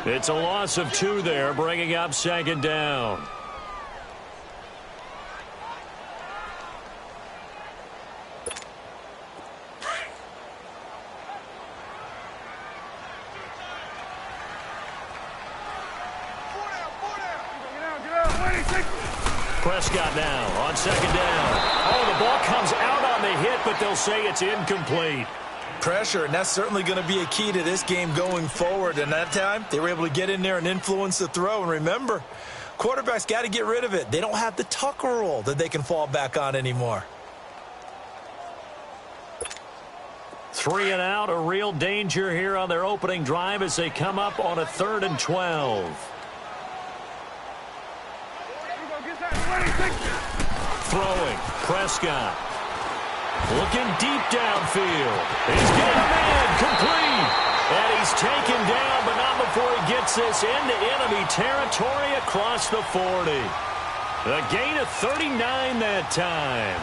It's a loss of 2 there, bringing up second down. Prescott now on second down. Oh, the ball comes out on the hit, but they'll say it's incomplete. Pressure, and that's certainly going to be a key to this game going forward. And that time, they were able to get in there and influence the throw. And remember, quarterbacks got to get rid of it. They don't have the Tucker rule that they can fall back on anymore. 3 and out, a real danger here on their opening drive as they come up on a 3rd and 12. Throwing, Prescott. Looking deep downfield. He's got a man complete. And he's taken down, but not before he gets this into enemy territory across the 40. A gain of 39 that time.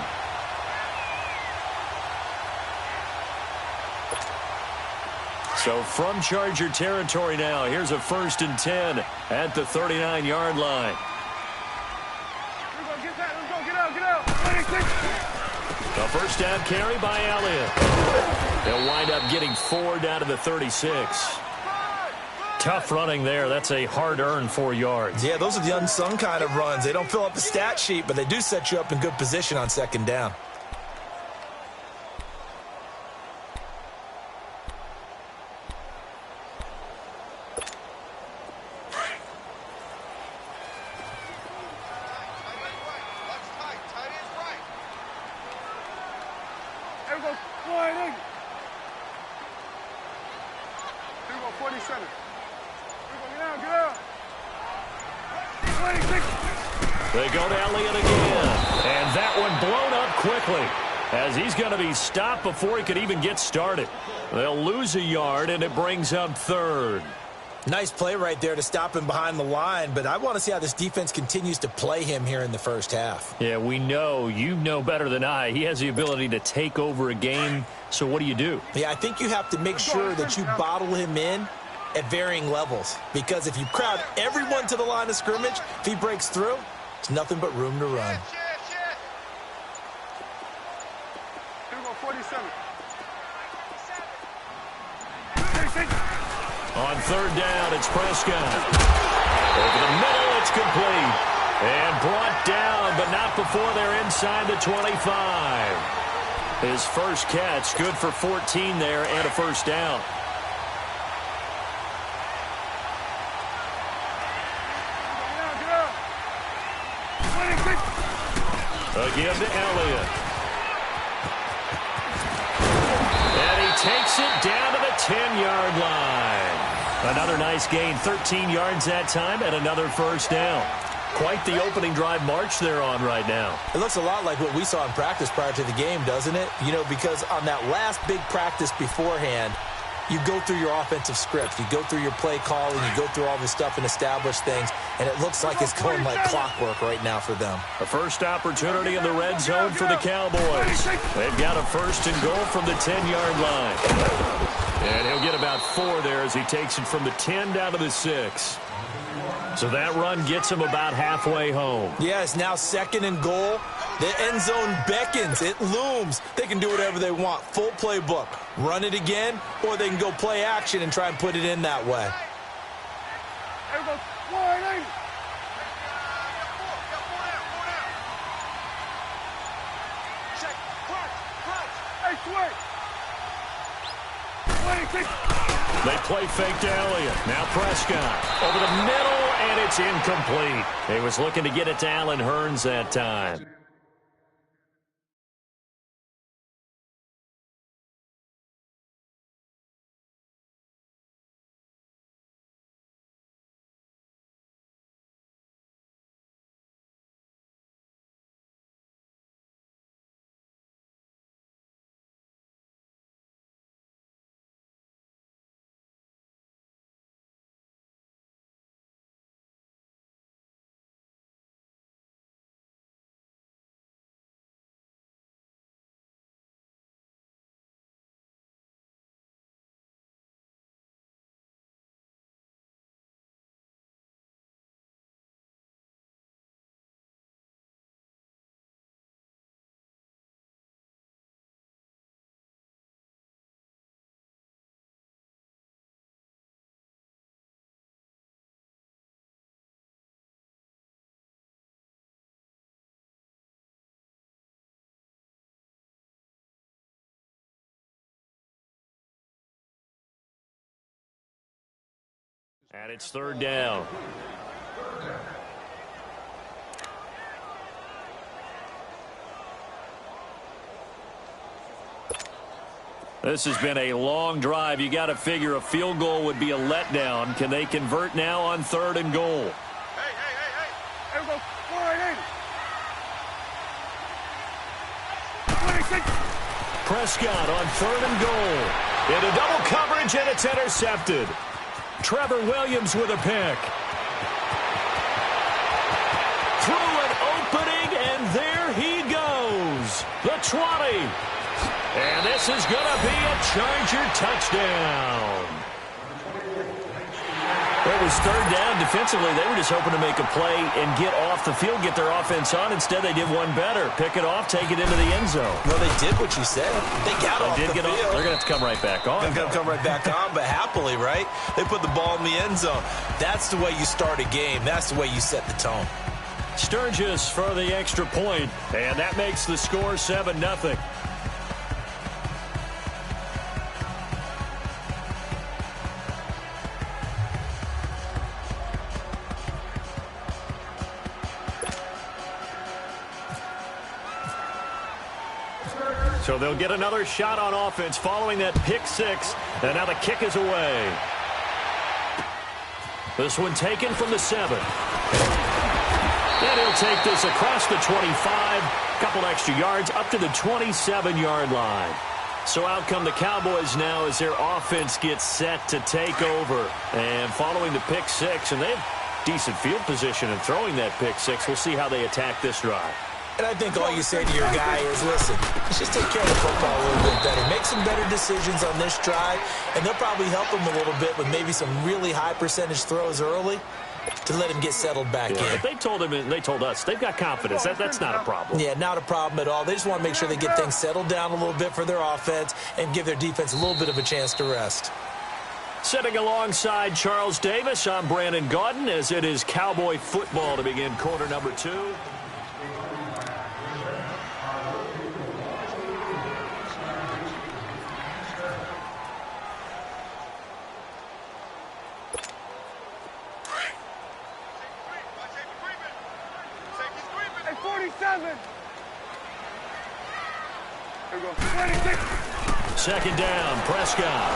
So from Charger territory now, here's a 1st and 10 at the 39-yard line. A first down carry by Elliott. They'll wind up getting 4 down to the 36. Tough running there. That's a hard-earned 4 yards. Yeah, those are the unsung kind of runs. They don't fill up the stat sheet, but they do set you up in good position on second down. They go to Elliott again. And that one blown up quickly as he's going to be stopped before he could even get started. They'll lose a yard, and it brings up 3rd. Nice play right there to stop him behind the line, but I want to see how this defense continues to play him here in the first half. Yeah, we know. You know better than I. He has the ability to take over a game, so what do? Yeah, I think you have to make sure that you bottle him in at varying levels, because if you crowd everyone to the line of scrimmage, if he breaks through, it's nothing but room to run. On 3rd down, it's Prescott. Over the middle, it's complete. And brought down, but not before they're inside the 25. His first catch, good for 14 there and a first down. Again to Elliott. And he takes it down to the 10-yard line. Another nice gain, 13 yards that time, and another first down. Quite the opening drive march they're on right now. It looks a lot like what we saw in practice prior to the game, doesn't it? You know, because on that last big practice beforehand, you go through your offensive script. You go through your play calling. You go through all this stuff and establish things. And it looks like it's going like clockwork right now for them. A first opportunity in the red zone for the Cowboys. They've got a 1st and goal from the 10-yard line. And he'll get about 4 there as he takes it from the 10 down to the 6. So that run gets him about halfway home. Yeah, it's now 2nd and goal. The end zone beckons. It looms. They can do whatever they want. Full playbook. Run it again, or they can go play action and try and put it in that way. They play fake to Elliott. Now Prescott over the middle, and it's incomplete. He was looking to get it to Allen Hurns that time. And it's third down. This has been a long drive. You got to figure a field goal would be a letdown. Can they convert now on 3rd and goal? Hey. There we go. 4-8-8. 26. Prescott on 3rd and goal. Into double coverage, and it's intercepted. Trevor Williams with a pick. Through an opening, and there he goes. The 20. And this is going to be a Charger touchdown. It was 3rd down. Defensively, they were just hoping to make a play and get off the field, get their offense on. Instead, they did one better. Pick it off, take it into the end zone. Well, they did what you said. They got off the field. They're going to have to come right back on. They're going to come right back on, but happily, right? They put the ball in the end zone. That's the way you start a game. That's the way you set the tone. Sturgis for the extra point, and that makes the score 7-0. So they'll get another shot on offense following that pick six. And now the kick is away. This one taken from the 7. And he'll take this across the 25. Couple extra yards up to the 27-yard line. So out come the Cowboys now as their offense gets set to take over. And following the pick six, and they have decent field position in throwing that pick six. We'll see how they attack this drive. And I think all you say to your guy is, listen, let's just take care of the football a little bit better. Make some better decisions on this drive, and they'll probably help him a little bit with maybe some really high percentage throws early to let him get settled back in. If they told him and they told us, they've got confidence. That's not a problem. Yeah, not a problem at all. They just want to make sure they get things settled down a little bit for their offense and give their defense a little bit of a chance to rest. Sitting alongside Charles Davis, I'm Brandon Gaudin as it is Cowboy football to begin quarter number 2. Second down, Prescott.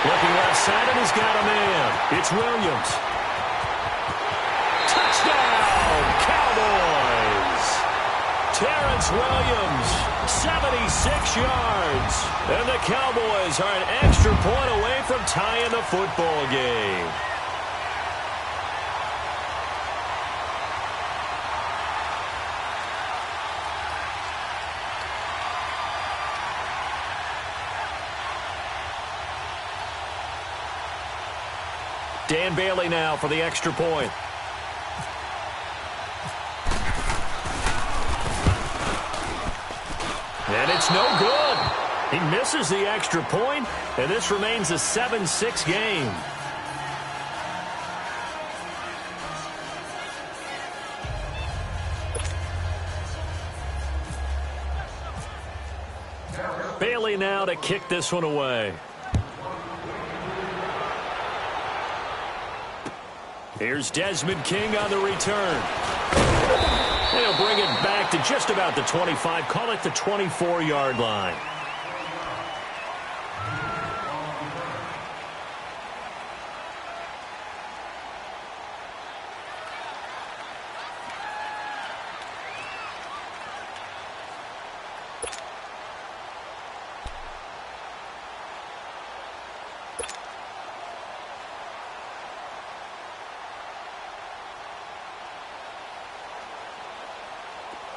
Looking left side, and he's got a man. It's Williams. Touchdown, Cowboys! Terrence Williams, 76 yards. And the Cowboys are an extra point away from tying the football game. Dan Bailey now for the extra point. And it's no good. He misses the extra point, and this remains a 7-6 game. Bailey now to kick this one away. Here's Desmond King on the return. They'll bring it back to just about the 25. Call it the 24-yard line.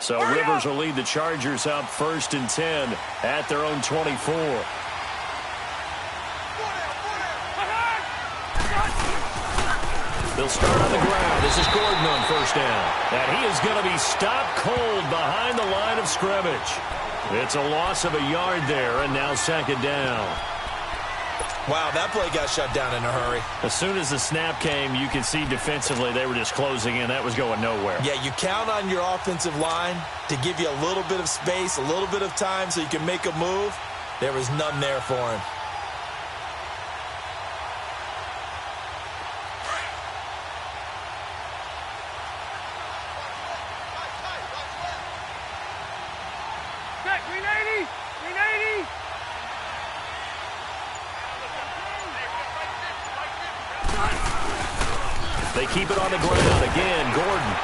So Rivers will lead the Chargers up 1st and 10 at their own 24. They'll start on the ground. This is Gordon on 1st down. And he is going to be stopped cold behind the line of scrimmage. It's a loss of a yard there, and now 2nd down. Wow, that play got shut down in a hurry. As soon as the snap came, you could see defensively they were just closing in. That was going nowhere. Yeah, you count on your offensive line to give you a little bit of space, a little bit of time so you can make a move. There was none there for him. They keep it on the ground. Again, Gordon.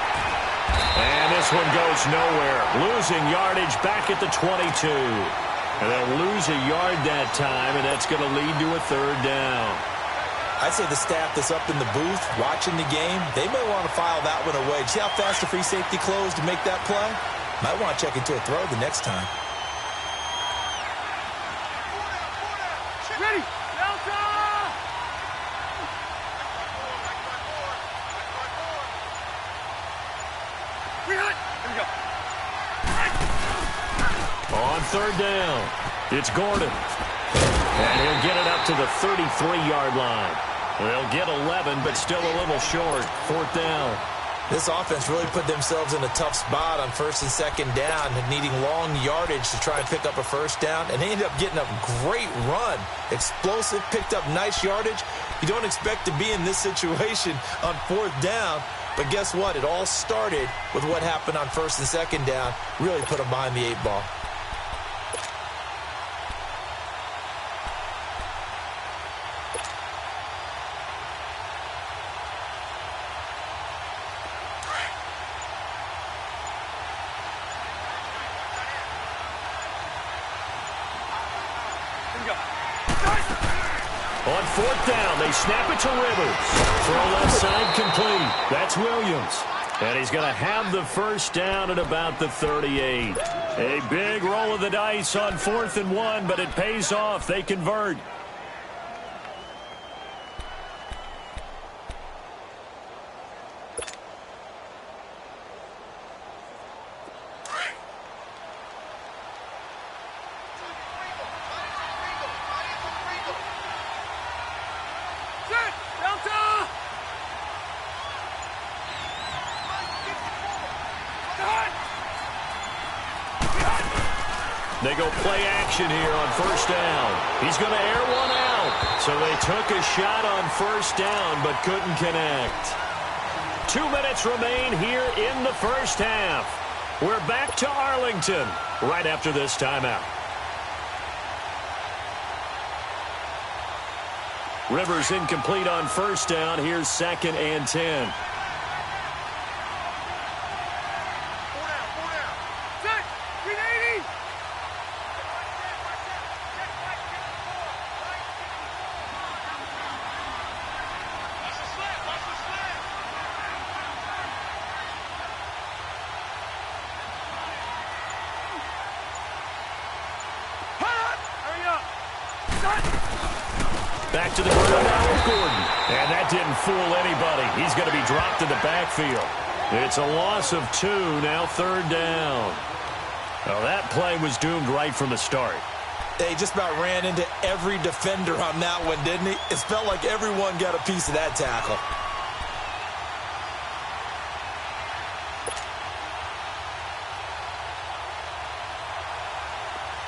And this one goes nowhere. Losing yardage back at the 22. And they'll lose a yard that time, and that's going to lead to a third down. I'd say the staff that's up in the booth watching the game, they may want to file that one away. See how fast the free safety closed to make that play? Might want to check into a throw the next time. Ready. Delta! Here we go. On third down, it's Gordon. And he'll get it up to the 33-yard line. They'll get 11, but still a little short. Fourth down. This offense really put themselves in a tough spot on first and second down, needing long yardage to try and pick up a first down, and they ended up getting a great run. Explosive, picked up nice yardage. You don't expect to be in this situation on fourth down, but guess what? It all started with what happened on first and second down. Really put them behind the 8 ball. On fourth down, they snap it to Rivers. Throw left side complete. That's Williams. And he's going to have the first down at about the 38. A big roll of the dice on 4th and 1, but it pays off. They convert. They go play action here on first down. He's going to air one out. So they took a shot on first down but couldn't connect. 2 minutes remain here in the first half. We're back to Arlington right after this timeout. Rivers incomplete on first down. Here's 2nd and 10. Back to the ground now with Gordon. And that didn't fool anybody. He's going to be dropped in the backfield. It's a loss of 2, now third down. Well, that play was doomed right from the start. They just about ran into every defender on that one, didn't he? It felt like everyone got a piece of that tackle.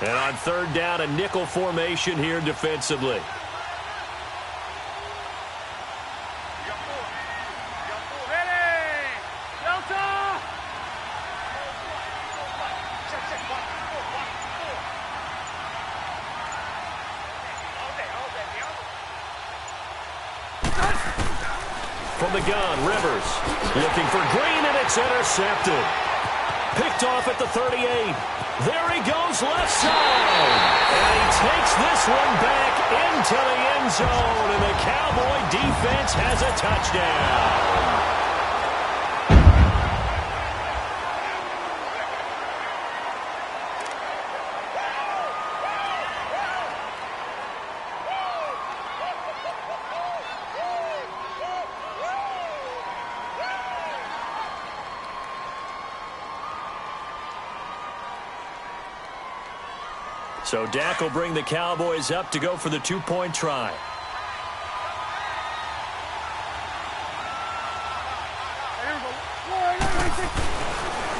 And on third down, a nickel formation here defensively. From the gun, Rivers looking for Green, and it's intercepted. Picked off at the 38. There he goes left side. And he takes this one back into the end zone, and the Cowboy defense has a touchdown. So Dak will bring the Cowboys up to go for the 2-point try.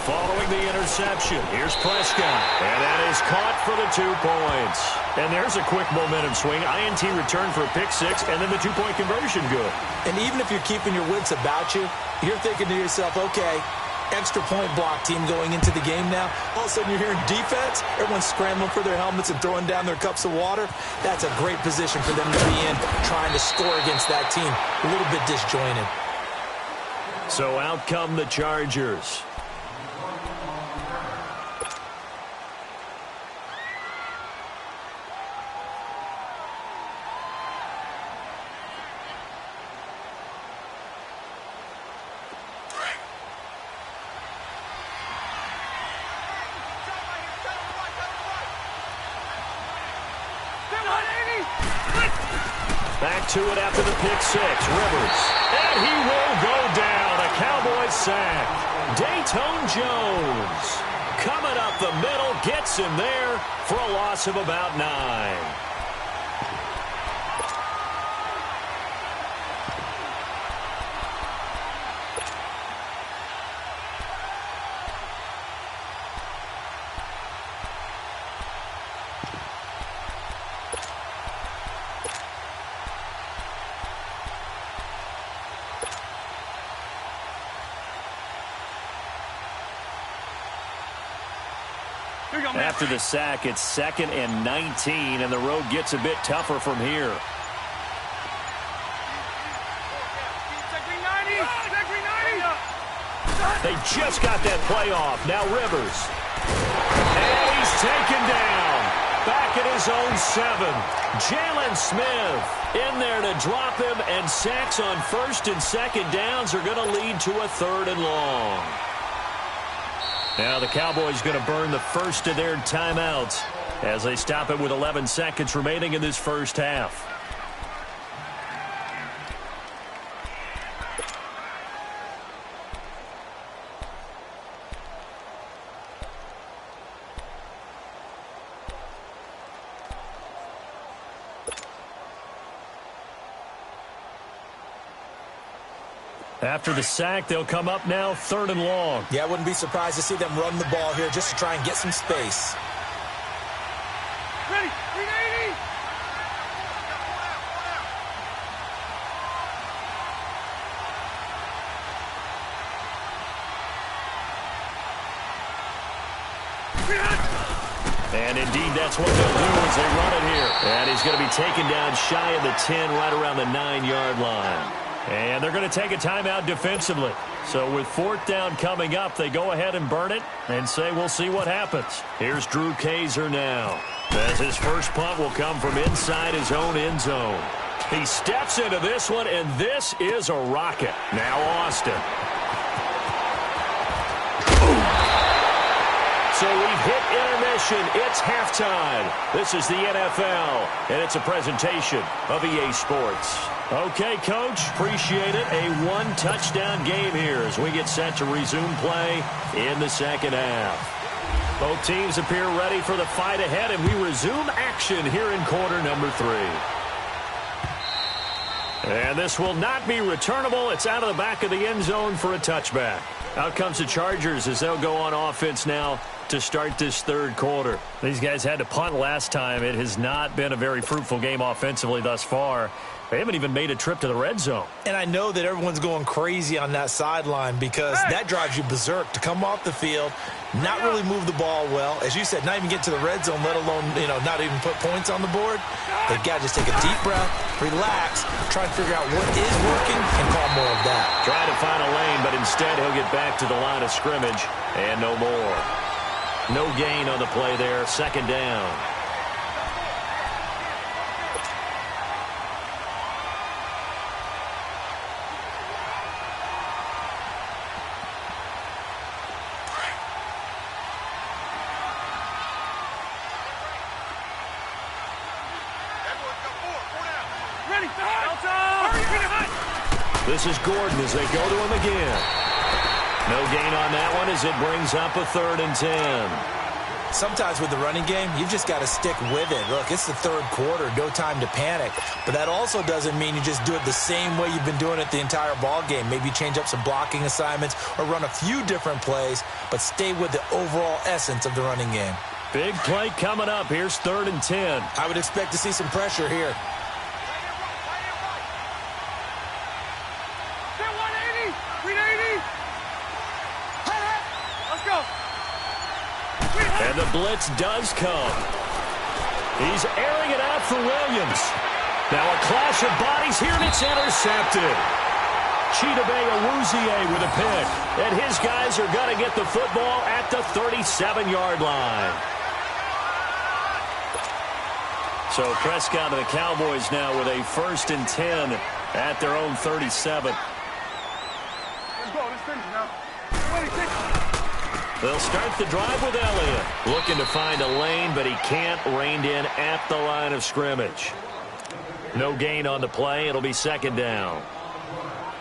Following the interception, here's Prescott. And that is caught for the 2 points. And there's a quick momentum swing. INT return for a pick 6, and then the 2-point conversion good. And even if you're keeping your wits about you, you're thinking to yourself, okay, extra point block team going into the game now. All of a sudden you're hearing defense. Everyone's scrambling for their helmets and throwing down their cups of water. That's a great position for them to be in, trying to score against that team. A little bit disjointed. So out come the Chargers. Back to it after the pick six. Rivers. And he will go down. A Cowboys sack. Dayton Jones coming up the middle. Gets him there for a loss of about 9. After the sack, it's 2nd and 19, and the road gets a bit tougher from here. They just got that play off. Now Rivers. And he's taken down. Back at his own 7. Jalen Smith in there to drop him, and sacks on 1st and 2nd downs are going to lead to a 3rd and long. Now the Cowboys going to burn the first of their timeouts as they stop it with 11 seconds remaining in this first half. After the sack, they'll come up now 3rd and long. Yeah, I wouldn't be surprised to see them run the ball here just to try and get some space. Ready, 380. And indeed, that's what they'll do as they run it here. And he's going to be taken down shy of the 10, right around the 9-yard line. And they're going to take a timeout defensively. So with 4th down coming up, they go ahead and burn it and say we'll see what happens. Here's Drew Kaiser now, as his first punt will come from inside his own end zone. He steps into this one, and this is a rocket. Now Austin. So we've hit intermission. It's halftime. This is the NFL, and it's a presentation of EA Sports. Okay, Coach, appreciate it. A 1-touchdown game here as we get set to resume play in the second half. Both teams appear ready for the fight ahead, and we resume action here in quarter number 3. And this will not be returnable. It's out of the back of the end zone for a touchback. Out comes the Chargers as they'll go on offense now to start this 3rd quarter. These guys had to punt last time. It has not been a very fruitful game offensively thus far. They haven't even made a trip to the red zone. And I know that everyone's going crazy on that sideline because that drives you berserk to come off the field, not really move the ball well. As you said, not even get to the red zone, let alone, not even put points on the board. They've got to just take a deep breath, relax, try and figure out what is working and call more of that. Try to find a lane, but instead he'll get back to the line of scrimmage and no more. No gain on the play there. 2nd down. This is Gordon as they go to him again. No gain on that one as it brings up a 3rd and 10. Sometimes with the running game, you've just got to stick with it. Look, it's the 3rd quarter, no time to panic. But that also doesn't mean you just do it the same way you've been doing it the entire ball game. Maybe change up some blocking assignments or run a few different plays, but stay with the overall essence of the running game. Big play coming up. Here's 3rd and 10. I would expect to see some pressure here. And the blitz does come. He's airing it out for Williams. Now a clash of bodies here, and it's intercepted. Chidobe with a pick. And his guys are going to get the football at the 37-yard line. So Prescott and the Cowboys now with a 1st and 10 at their own 37. Let's go. Let's finish now. 26. They'll start the drive with Elliott. Looking to find a lane, but he can't. Reined in at the line of scrimmage. No gain on the play. It'll be 2nd down.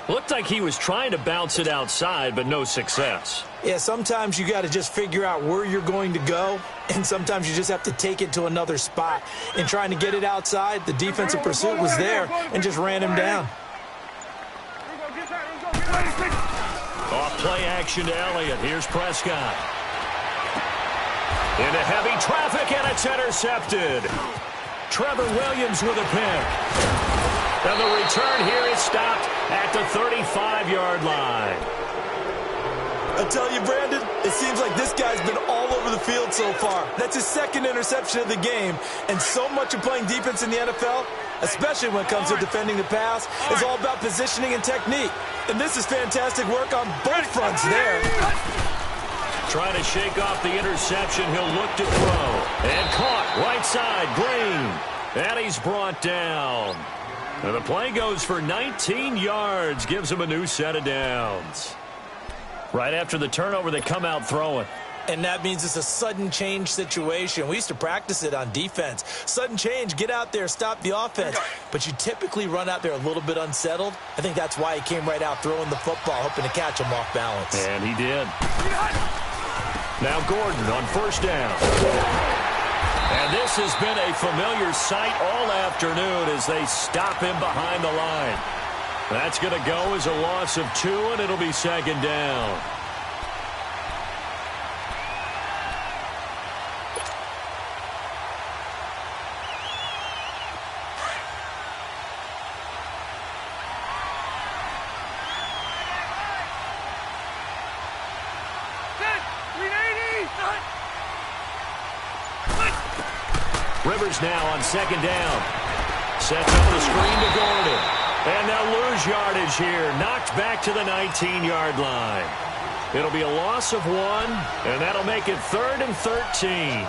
Looked like he was trying to bounce it outside, but no success. Yeah, sometimes you got to just figure out where you're going to go, and sometimes you just have to take it to another spot. In trying to get it outside, the defensive pursuit was there and just ran him down. Off play action to Elliott. Here's Prescott. Into heavy traffic, and it's intercepted. Trevor Williams with a pick. And the return here is stopped at the 35-yard line. I tell you, Brandon, it seems like this guy's been all over the field so far. That's his 2nd interception of the game. And so much of playing defense in the NFL, especially when it comes to defending the pass, is all about positioning and technique. And this is fantastic work on both fronts there. Trying to shake off the interception. He'll look to throw. And caught right side, Green. And he's brought down. And the play goes for 19 yards. Gives him a new set of downs. Right after the turnover, they come out throwing. And that means it's a sudden change situation. We used to practice it on defense. Sudden change, get out there, stop the offense. But you typically run out there a little bit unsettled. I think that's why he came right out throwing the football, hoping to catch him off balance. And he did. Now Gordon on 1st down. And this has been a familiar sight all afternoon as they stop him behind the line. That's going to go as a loss of 2, and it'll be 2nd down. Rivers now on 2nd down. Sets up the screen to Gordon. And they'll lose yardage here. Knocked back to the 19-yard line. It'll be a loss of 1, and that'll make it 3rd and 13.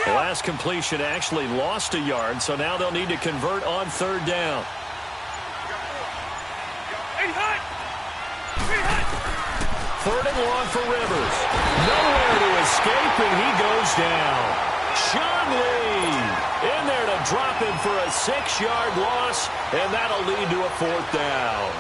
The last completion actually lost a yard, so now they'll need to convert on 3rd down. 3rd and long for Rivers. Nowhere to escape, and he goes down. Sean Lee in there to drop him for a 6-yard loss, and that'll lead to a 4th down.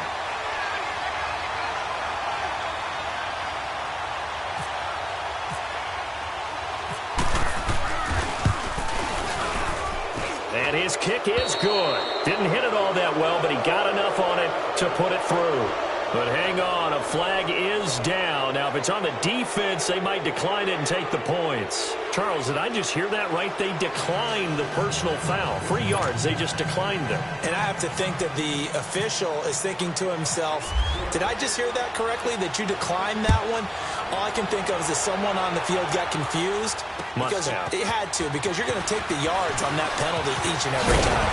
And his kick is good. Didn't hit it all that well, but he got enough on it to put it through. But hang on, a flag is down. Now, if it's on the defense, they might decline it and take the points. Charles, did I just hear that right? They declined the personal foul. 3 yards, they just declined them. And I have to think that the official is thinking to himself, did I just hear that correctly, that you declined that one? All I can think of is that someone on the field got confused. Must have. It had to, because you're going to take the yards on that penalty each and every time.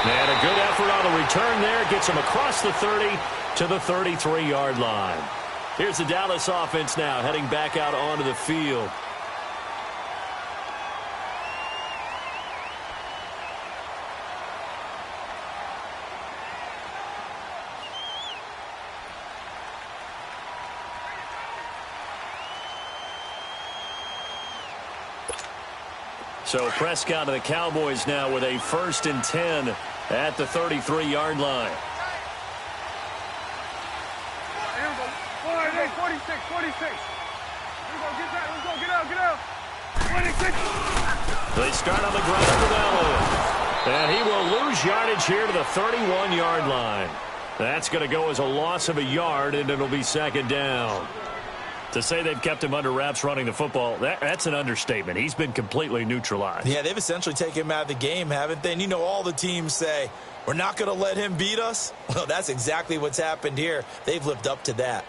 And a good effort on the return there. Gets him across the 30 to the 33-yard line. Here's the Dallas offense now heading back out onto the field. So Prescott of the Cowboys now with a 1st and 10 at the 33-yard line. Here we go. 46, 46. Here we go. Get that. Let's go. Get out. Get out. They start on the ground with Allen. And he will lose yardage here to the 31-yard line. That's going to go as a loss of a yard, and it'll be second down. To say they've kept him under wraps running the football, that's an understatement. He's been completely neutralized. Yeah, they've essentially taken him out of the game, haven't they? And you know all the teams say, we're not going to let him beat us. Well, that's exactly what's happened here. They've lived up to that.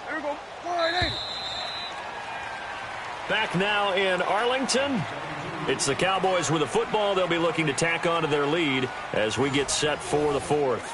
There we go. 480. Back now in Arlington. It's the Cowboys with the football. They'll be looking to tack on to their lead as we get set for the fourth.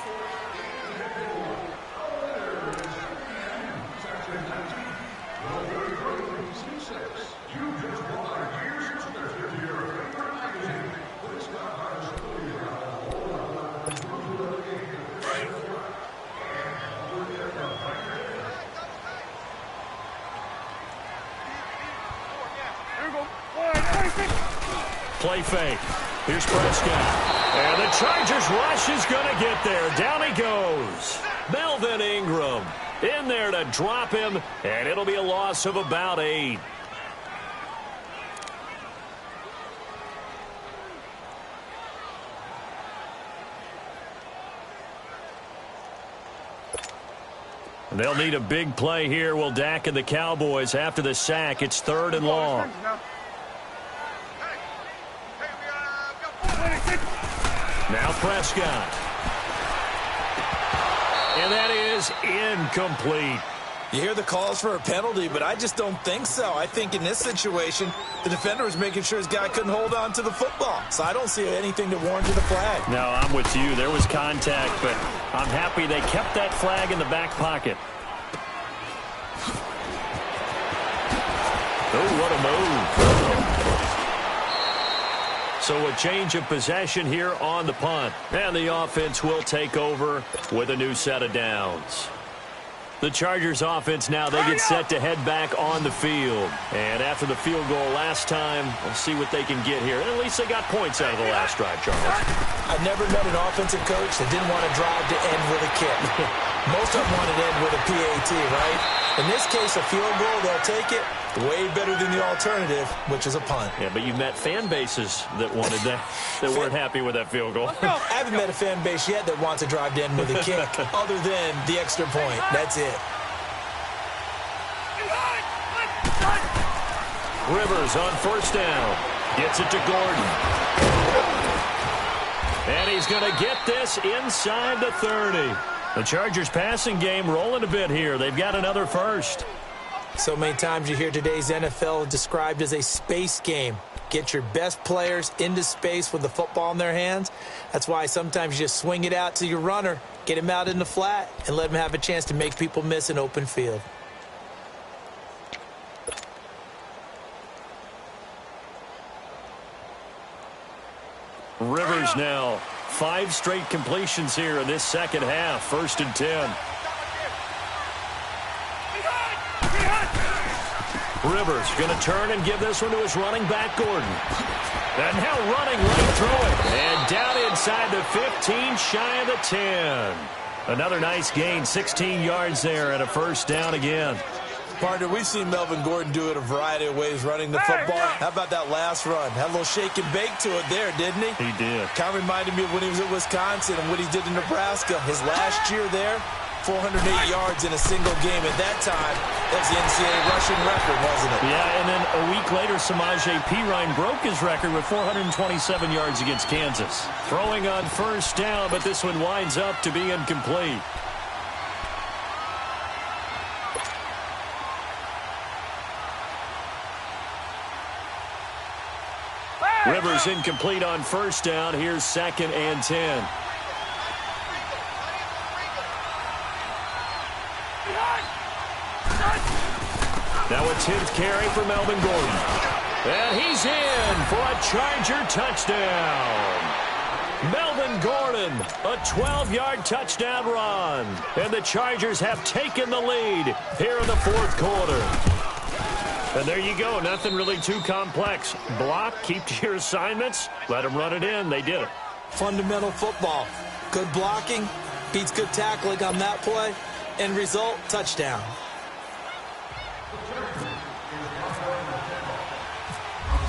Play fake. Here's Prescott. And the Chargers rush is going to get there. Down he goes. Melvin Ingram in there to drop him, and it'll be a loss of about 8. They'll need a big play here. Will Dak and the Cowboys after the sack. It's 3rd and long. Now Prescott. And that is incomplete. You hear the calls for a penalty, but I just don't think so. I think in this situation, the defender was making sure his guy couldn't hold on to the football. So I don't see anything that warranted a flag. No, I'm with you. There was contact, but I'm happy they kept that flag in the back pocket. Oh, what a move. So a change of possession here on the punt. And the offense will take over with a new set of downs. The Chargers offense now, they get set to head back on the field. And after the field goal last time, we'll see what they can get here. And at least they got points out of the last drive, Charles. I've never met an offensive coach that didn't want to drive to end with a kick. Most of them want to end with a PAT, right? In this case, a field goal, they'll take it. Way better than the alternative, which is a punt. Yeah, but you met fan bases that wanted that, that weren't happy with that field goal. I haven't met a fan base yet that wants to drive to end with a kick, other than the extra point. That's it. Rivers on first down. Gets it to Gordon. And he's going to get this inside the 30. The Chargers passing game rolling a bit here. They've got another first. So many times you hear today's NFL described as a space game. Get your best players into space with the football in their hands. That's why sometimes you just swing it out to your runner, get him out in the flat, and let him have a chance to make people miss an open field. Rivers now 5 straight completions here in this second half. 1st and 10. Rivers going to turn and give this one to his running back, Gordon. And now running right through it. And down inside the 15, shy of the 10. Another nice gain, 16 yards there and a first down again. Partner, we've seen Melvin Gordon do it a variety of ways running the football. How about that last run? Had a little shake and bake to it there, didn't he? He did. Kind of reminded me of when he was at Wisconsin and what he did in Nebraska. His last year there, 408 yards in a single game. At that time, that was the NCAA rushing record, wasn't it? Yeah, and then a week later, Samaje Perine broke his record with 427 yards against Kansas. Throwing on first down, but this one winds up to be incomplete. Rivers incomplete on first down. Here's 2nd and 10. Now a 10th carry for Melvin Gordon. And he's in for a Charger touchdown. Melvin Gordon, a 12-yard touchdown run. And the Chargers have taken the lead here in the 4th quarter. And there you go. Nothing really too complex. Block, keep to your assignments, let them run it in. They did it. Fundamental football. Good blocking beats good tackling on that play. End result, touchdown.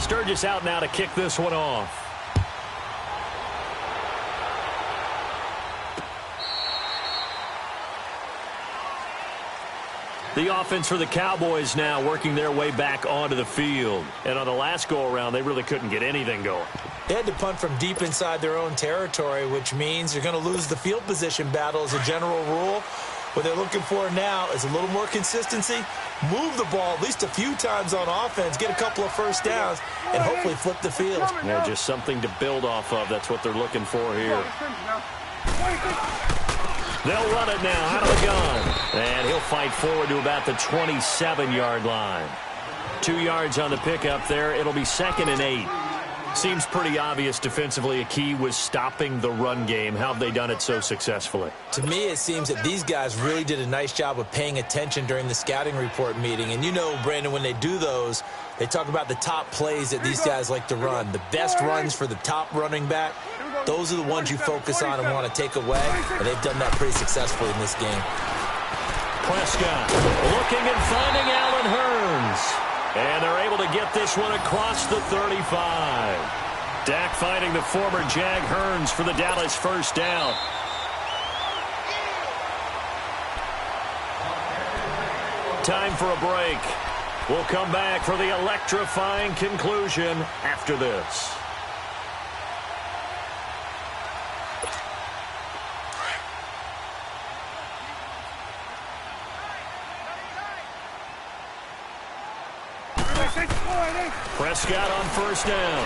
Sturgis out now to kick this one off. The offense for the Cowboys now working their way back onto the field. And on the last go-around, they really couldn't get anything going. They had to punt from deep inside their own territory, which means you're going to lose the field position battle as a general rule. What they're looking for now is a little more consistency, move the ball at least a few times on offense, get a couple of first downs, and hopefully flip the field. Yeah, just something to build off of. That's what they're looking for here. They'll run it now out of the gun. And he'll fight forward to about the 27-yard line. 2 yards on the pickup there. It'll be 2nd and 8. Seems pretty obvious defensively a key was stopping the run game. How have they done it so successfully? To me, it seems that these guys really did a nice job of paying attention during the scouting report meeting. And you know, Brandon, when they do those, they talk about the top plays that these guys like to run. The best runs for the top running back, those are the ones you focus on and want to take away. And they've done that pretty successfully in this game. Prescott looking and finding Allen Hurns. And they're able to get this one across the 35. Dak finding the former Jag Hurns for the Dallas first down. Time for a break. We'll come back for the electrifying conclusion after this. Prescott on first down.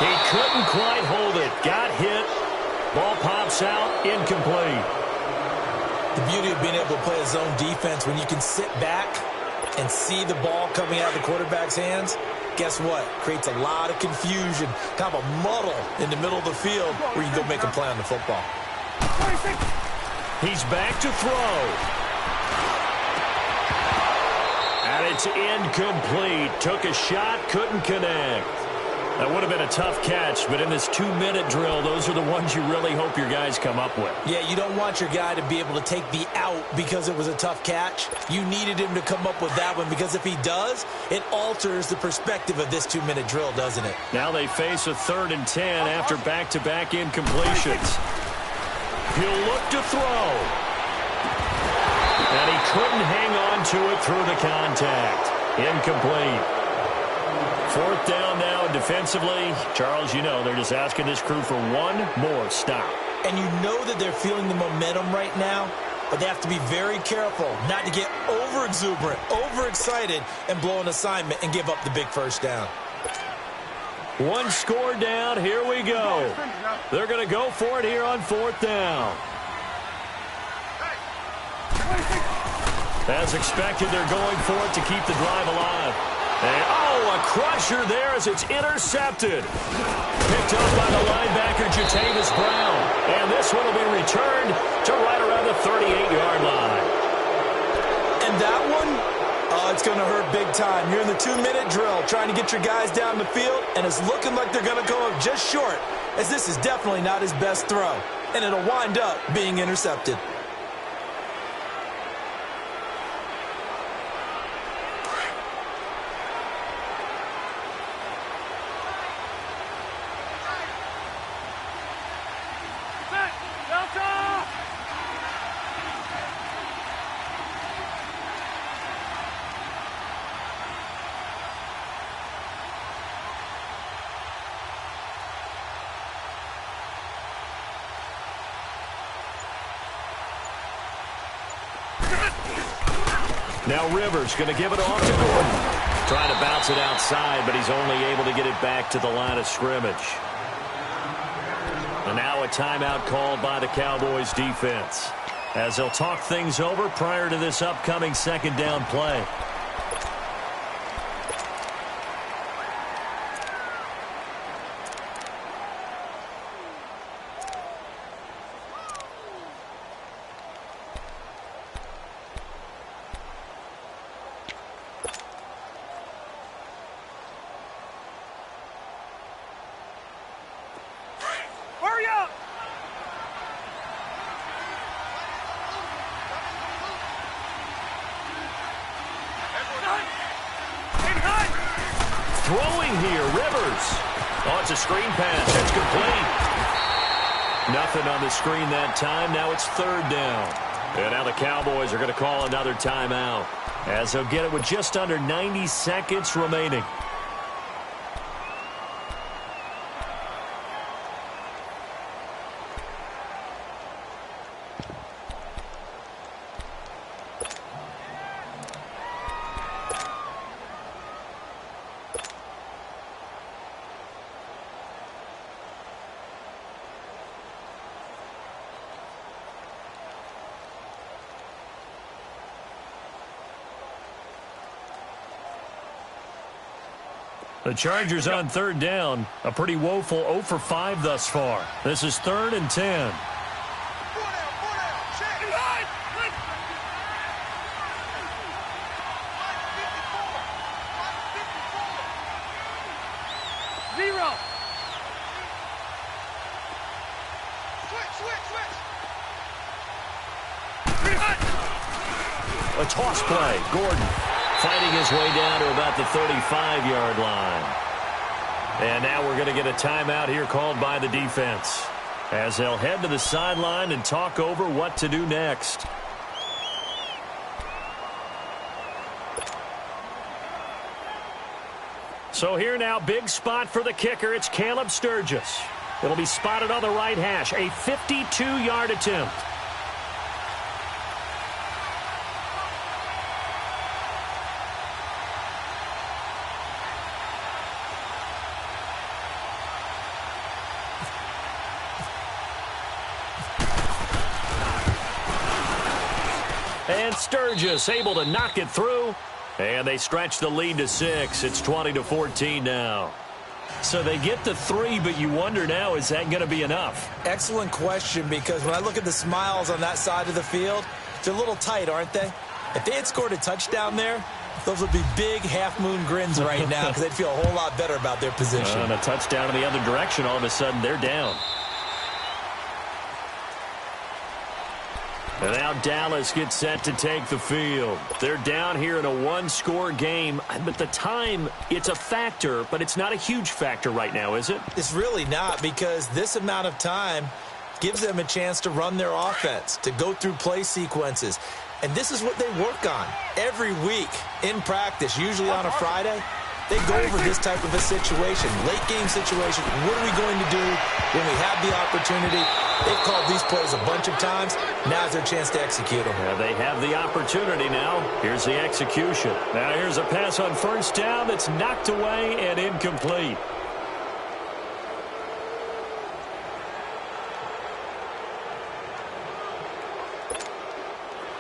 He couldn't quite hold it. Got hit. Ball pops out. Incomplete. The beauty of being able to play a zone defense when you can sit back and see the ball coming out of the quarterback's hands, guess what? Creates a lot of confusion, kind of a muddle in the middle of the field where you can go make a play on the football. He's back to throw. And it's incomplete. Took a shot, couldn't connect. That would have been a tough catch, but in this 2-minute drill, those are the ones you really hope your guys come up with. Yeah, you don't want your guy to be able to take the out because it was a tough catch. You needed him to come up with that one because if he does, it alters the perspective of this 2-minute drill, doesn't it? Now they face a 3rd and 10 after back-to-back incompletions. He'll look to throw. And he couldn't hang on to it through the contact. Incomplete. 4th down now defensively. Charles, you know, they're just asking this crew for one more stop. And you know that they're feeling the momentum right now, but they have to be very careful not to get over-exuberant, over-excited, and blow an assignment and give up the big first down. One score down. Here we go. They're going to go for it here on 4th down. As expected, they're going for it to keep the drive alive. And, a crusher there as it's intercepted. Picked up by the linebacker, Jatavis Brown. And this one will be returned to right around the 38-yard line. And that one, it's going to hurt big time. You're in the 2-minute drill trying to get your guys down the field, and it's looking like they're going to go up just short, as this is definitely not his best throw. And it'll wind up being intercepted. Now Rivers going to give it off to Gordon. Trying to bounce it outside, but he's only able to get it back to the line of scrimmage. And now a timeout called by the Cowboys defense, as they'll talk things over prior to this upcoming 2nd down play. throwing here. Rivers. Oh, it's a screen pass. It's complete. Nothing on the screen that time. Now it's third down. And now the Cowboys are going to call another timeout, as they'll get it with just under 90 seconds remaining. The Chargers on third down. A pretty woeful 0 for 5 thus far. This is 3rd and 10. A toss play. Gordon fighting his way down to about the 35-yard line. And now we're going to get a timeout here called by the defense, as they'll head to the sideline and talk over what to do next. So here now, big spot for the kicker. It's Caleb Sturgis. It'll be spotted on the right hash. A 52-yard attempt. And Sturgis able to knock it through. And they stretch the lead to 6. It's 20-14 now. So they get the 3, but you wonder now, is that going to be enough? Excellent question, because when I look at the smiles on that side of the field, they're a little tight, aren't they? If they had scored a touchdown there, those would be big half-moon grins right now, because they'd feel a whole lot better about their position. And a touchdown in the other direction, all of a sudden they're down. And now Dallas gets set to take the field. They're down here in a one-score game, but the time, it's a factor, but it's not a huge factor right now, is it? It's really not, because this amount of time gives them a chance to run their offense, to go through play sequences. And this is what they work on every week in practice, usually on a Friday. They go over this type of a situation, late-game situation. What are we going to do when we have the opportunity? They've called these plays a bunch of times. Now's their chance to execute them. Yeah, they have the opportunity now. Here's the execution. Now here's a pass on first down that's knocked away and incomplete.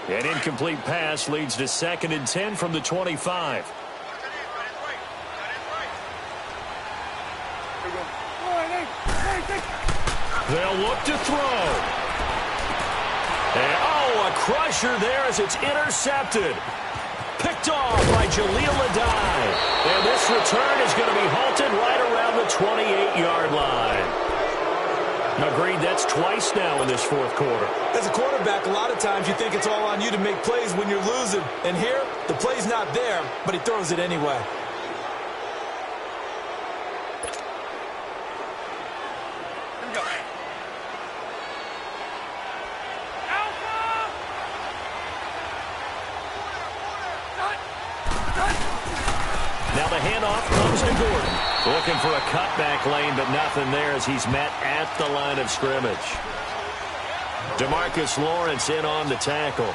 An incomplete pass leads to 2nd and 10 from the 25. They'll look to throw. And, oh, a crusher there as it's intercepted. Picked off by Jaleel Adai. And this return is going to be halted right around the 28-yard line. Agreed, that's twice now in this fourth quarter. As a quarterback, a lot of times you think it's all on you to make plays when you're losing. And here, the play's not there, but he throws it anyway. Now the handoff comes to Gordon. Looking for a cutback lane, but nothing there as he's met at the line of scrimmage. DeMarcus Lawrence in on the tackle.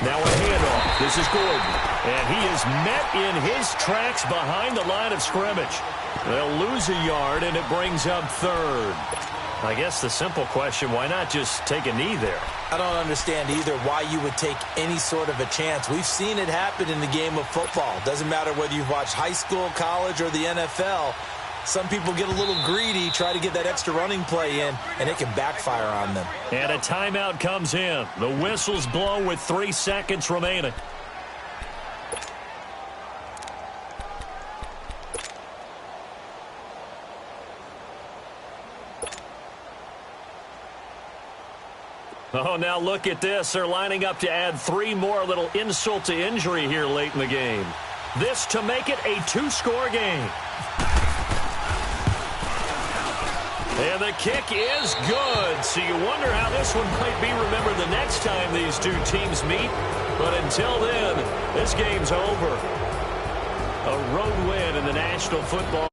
Now a handoff. This is Gordon. And he is met in his tracks behind the line of scrimmage. They'll lose a yard, and it brings up 3rd. I guess the simple question, why not just take a knee there? I don't understand either why you would take any sort of a chance. We've seen it happen in the game of football. Doesn't matter whether you've watched high school, college, or the NFL. Some people get a little greedy, try to get that extra running play in, and it can backfire on them. And a timeout comes in. The whistles blow with 3 seconds remaining. Oh, now look at this. They're lining up to add 3 more, a little insult to injury here late in the game. This to make it a 2-score game. And the kick is good. So you wonder how this one might be remembered the next time these two teams meet. But until then, this game's over. A road win in the National Football